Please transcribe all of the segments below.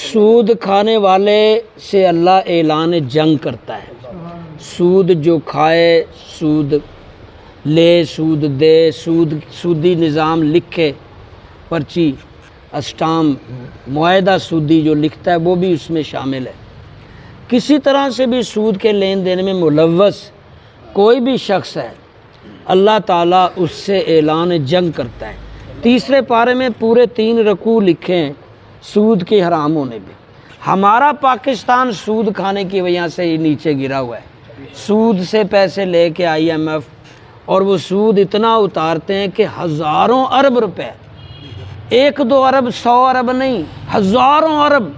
سود کھانے والے سے اللہ اعلان جنگ کرتا ہے۔ سود جو کھائے، سود لے، سود دے، سودی نظام لکھے، پرچی اسٹامپ معاہدہ سودی جو لکھتا ہے وہ بھی اس میں شامل ہے۔ کسی طرح سے بھی سود کے لین دین میں ملوث کوئی بھی شخص ہے، اللہ تعالیٰ اس سے اعلان جنگ کرتا ہے۔ تیسرے پارے میں پورے 3 رکوع لکھے ہیں سود کے حرام ہونے پہ۔ ہمارا پاکستان سود کھانے کی وجہ سے ہی نیچے گرا ہوا ہے۔ سود سے پیسے لے کے IMF، اور وہ سود اتنا اتارتے ہیں کہ ہزاروں ارب روپے، 1-2 ارب 100 ارب نہیں، ہزاروں ارب،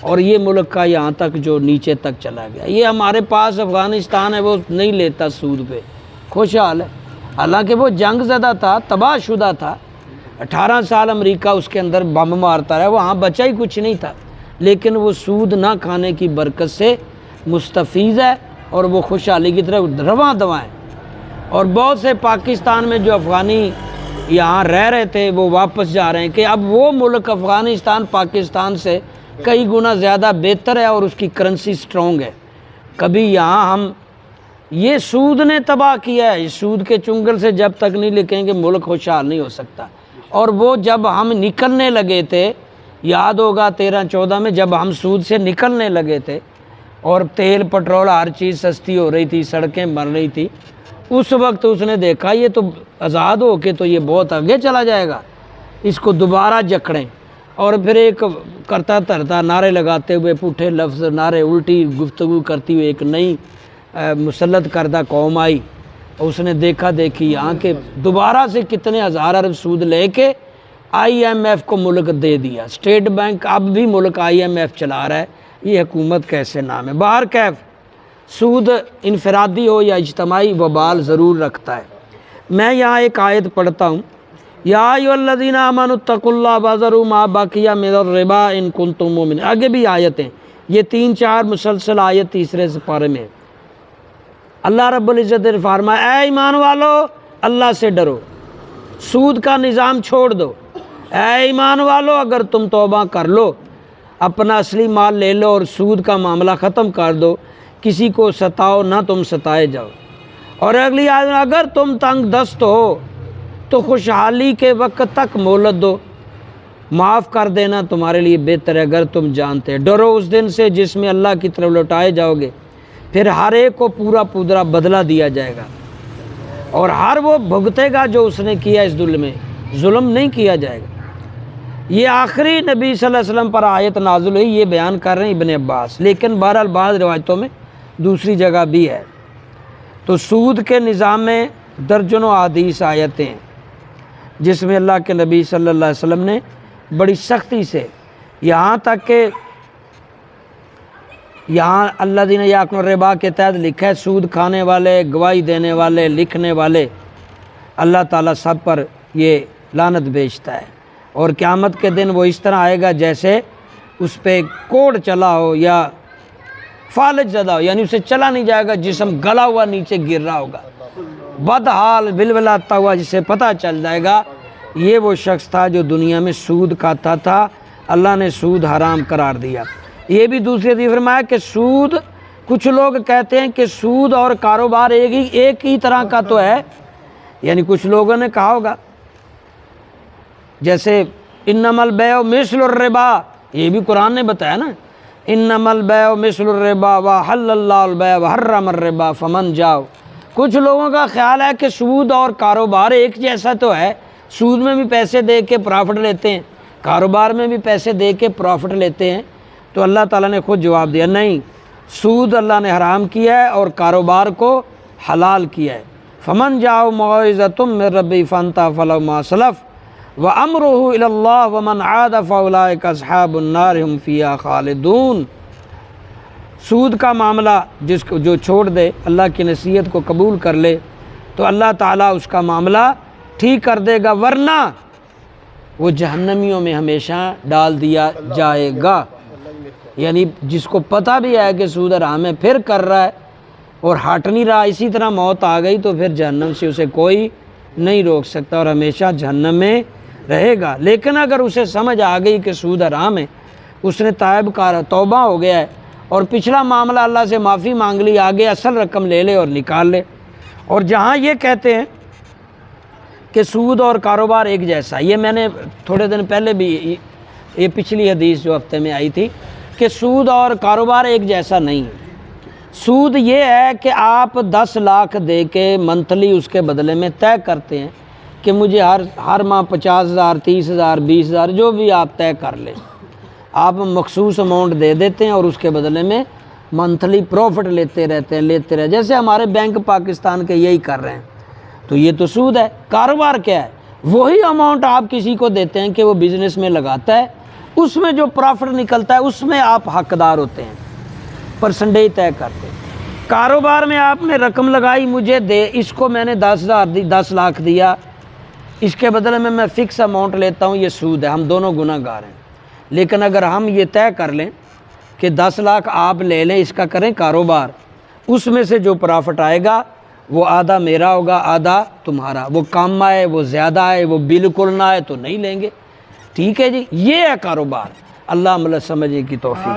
اور یہ ملک کا یہاں تک جو نیچے تک چلا گیا۔ یہ ہمارے پاس افغانستان ہے، وہ نہیں لیتا سود پہ، خوشحال ہے، حالانکہ وہ جنگ زدہ تھا، تباہ شدہ تھا، 18 سال امریکہ اس کے اندر بم مارتا رہا، وہاں بچا ہی کچھ نہیں تھا، لیکن وہ سود نہ کھانے کی برکت سے مستفیض ہے اور وہ خوشحالی کی طرف رواں دواں ہے۔ اور بہت سے پاکستان میں جو افغانی یہاں رہ رہے تھے وہ واپس جا رہے ہیں کہ اب وہ ملک افغانستان پاکستان سے کئی گنا زیادہ بہتر ہے اور اس کی کرنسی سٹرونگ ہے۔ کبھی یہاں ہم یہ سود نے تباہ کیا ہے، سود کے چنگل سے جب تک نہیں لکھیں گے ملک خوشحال نہیں ہو سکتا۔ اور وہ جب ہم نکلنے لگے تھے، یاد ہوگا 13-14 میں جب ہم سود سے نکلنے لگے تھے اور تیل پٹرول ہر چیز سستی ہو رہی تھی، سڑکیں بن رہی تھی، اس وقت اس نے دیکھا یہ تو آزاد ہو کے تو یہ بہت آگے چلا جائے گا، اس کو دوبارہ جکڑیں۔ اور پھر ایک کرتا دھرتا نعرے لگاتے ہوئے، پوٹھے لفظ نعرے، الٹی گفتگو کرتی ہوئے ایک نئی مسلط کردہ قوم آئی، اور اس نے دیکھا دیکھی یہاں کے دوبارہ سے کتنے ہزار ارب سود لے کے IMF کو ملک دے دیا۔ اسٹیٹ بینک اب بھی ملک IMF چلا رہا ہے، یہ حکومت کیسے نام ہے۔ باہر کیف سود انفرادی ہو یا اجتماعی وبال ضرور رکھتا ہے۔ میں یہاں ایک آیت پڑھتا ہوں، یا ایھا الذین آمنوا اتقوا اللہ وذروا ما بقی من الربا ان کنتم مؤمنین۔ آگے بھی آیتیں، یہ 3-4 مسلسل آیت تیسرے سپارے میں۔ اللہ رب العزت نے فرمایا اے ایمان والو اللہ سے ڈرو، سود کا نظام چھوڑ دو۔ اے ایمان والو اگر تم توبہ کر لو، اپنا اصلی مال لے لو اور سود کا معاملہ ختم کر دو، کسی کو ستاؤ نہ تم ستائے جاؤ۔ اور اگلی آیت میں اگر تم تنگ دست ہو تو خوشحالی کے وقت تک مہلت دو، معاف کر دینا تمہارے لیے بہتر ہے اگر تم جانتے۔ ڈرو اس دن سے جس میں اللہ کی طرف لوٹائے جاؤ گے، پھر ہر ایک کو پورا پورا بدلہ دیا جائے گا، اور ہر وہ بھگتے گا جو اس نے کیا اس ظلم میں، ظلم نہیں کیا جائے گا۔ یہ آخری نبی صلی اللہ علیہ وسلم پر آیت نازل ہوئی، یہ بیان کر رہے ہیں ابن عباس، لیکن بہرحال بعض روایتوں میں دوسری جگہ بھی ہے۔ تو سود کے نظام میں درجنوں احادیث آیتیں ہیں جس میں اللہ کے نبی صلی اللہ علیہ وسلم نے بڑی سختی سے، یہاں تک کہ یہاں الذین یاکلون الربا کے تحت لکھا ہے سود کھانے والے، گواہی دینے والے، لکھنے والے، اللہ تعالیٰ سب پر یہ لعنت بھیجتا ہے، اور قیامت کے دن وہ اس طرح آئے گا جیسے اس پہ کوڑ چلا ہو یا فالج زدہ ہو، یعنی اسے چلا نہیں جائے گا، جسم گلا ہوا نیچے گر رہا ہوگا، بدحال بلبلاتا ہوا، جسے پتہ چل جائے گا یہ وہ شخص تھا جو دنیا میں سود کھاتا تھا، اللہ نے سود حرام قرار دیا۔ یہ بھی دوسری حدیث فرمایا کہ سود، کچھ لوگ کہتے ہیں کہ سود اور کاروبار ایک ہی طرح کا تو ہے، یعنی کچھ لوگوں نے کہا ہوگا جیسے انما البیع مثل الربا، یہ بھی قرآن نے بتایا نا، انما البیع مثل الربا وحل اللہ البیع وحرم الربا فمن جاؤ۔ کچھ لوگوں کا خیال ہے کہ سود اور کاروبار ایک جیسا تو ہے، سود میں بھی پیسے دے کے پرافٹ لیتے ہیں، کاروبار میں بھی پیسے دے کے پرافٹ لیتے ہیں، تو اللہ تعالیٰ نے خود جواب دیا نہیں، سود اللہ نے حرام کیا ہے اور کاروبار کو حلال کیا ہے۔ فمن جاؤ موعظۃ من ربہ فانتہی فلہ ما سلف وامرہ الی اللہ ومن عاد فاولئک اصحاب النار ھم فیہا خالدون۔ سود کا معاملہ جس کو جو چھوڑ دے، اللہ کی نصیحت کو قبول کر لے، تو اللہ تعالیٰ اس کا معاملہ ٹھیک کر دے گا، ورنہ وہ جہنمیوں میں ہمیشہ ڈال دیا جائے گا۔ یعنی جس کو پتہ بھی ہے کہ سود حرام ہے پھر کر رہا ہے اور ہٹ نہیں رہا، اسی طرح موت آ گئی تو پھر جہنم سے اسے کوئی نہیں روک سکتا اور ہمیشہ جہنم میں رہے گا۔ لیکن اگر اسے سمجھ آ گئی کہ سود حرام ہے اس نے توبہ ہو گیا ہے اور پچھلا معاملہ اللہ سے معافی مانگ لی، آگے اصل رقم لے لے اور نکال لے۔ اور جہاں یہ کہتے ہیں کہ سود اور کاروبار ایک جیسا، یہ میں نے تھوڑے دن پہلے بھی یہ پچھلی حدیث جو ہفتے میں آئی تھی کہ سود اور کاروبار ایک جیسا نہیں ہے۔ سود یہ ہے کہ آپ 10 لاکھ دے کے منتھلی اس کے بدلے میں طے کرتے ہیں کہ مجھے ہر ماہ 50,000 30,000 20,000 جو بھی آپ طے کر لیں، آپ مخصوص اماؤنٹ دے دیتے ہیں اور اس کے بدلے میں منتھلی پروفٹ لیتے رہتے جیسے ہمارے بینک پاکستان کے یہی کر رہے ہیں۔ تو یہ تو سود ہے۔ کاروبار کیا ہے؟ وہی اماؤنٹ آپ کسی کو دیتے ہیں کہ وہ بزنس میں لگاتا ہے، اس میں جو پروفٹ نکلتا ہے اس میں آپ حقدار ہوتے ہیں، پرسنٹیج طے کرتے ہیں۔ کاروبار میں آپ نے رقم لگائی، مجھے دے، اس کو میں نے 10,000 دی، 10 لاکھ دیا، اس کے بدلے میں فکس اماؤنٹ لیتا ہوں، یہ سود ہے، ہم دونوں گناہ گار ہیں۔ لیکن اگر ہم یہ طے کر لیں کہ 10 لاکھ آپ لے لیں، اس کا کریں کاروبار، اس میں سے جو پروفٹ آئے گا وہ آدھا میرا ہوگا آدھا تمہارا، وہ کم آئے وہ زیادہ آئے وہ بالکل نہ آئے تو نہیں لیں گے، ٹھیک ہے جی۔ یہ ہے کاروبار۔ اللہ عمل سمجھے کی توفیق۔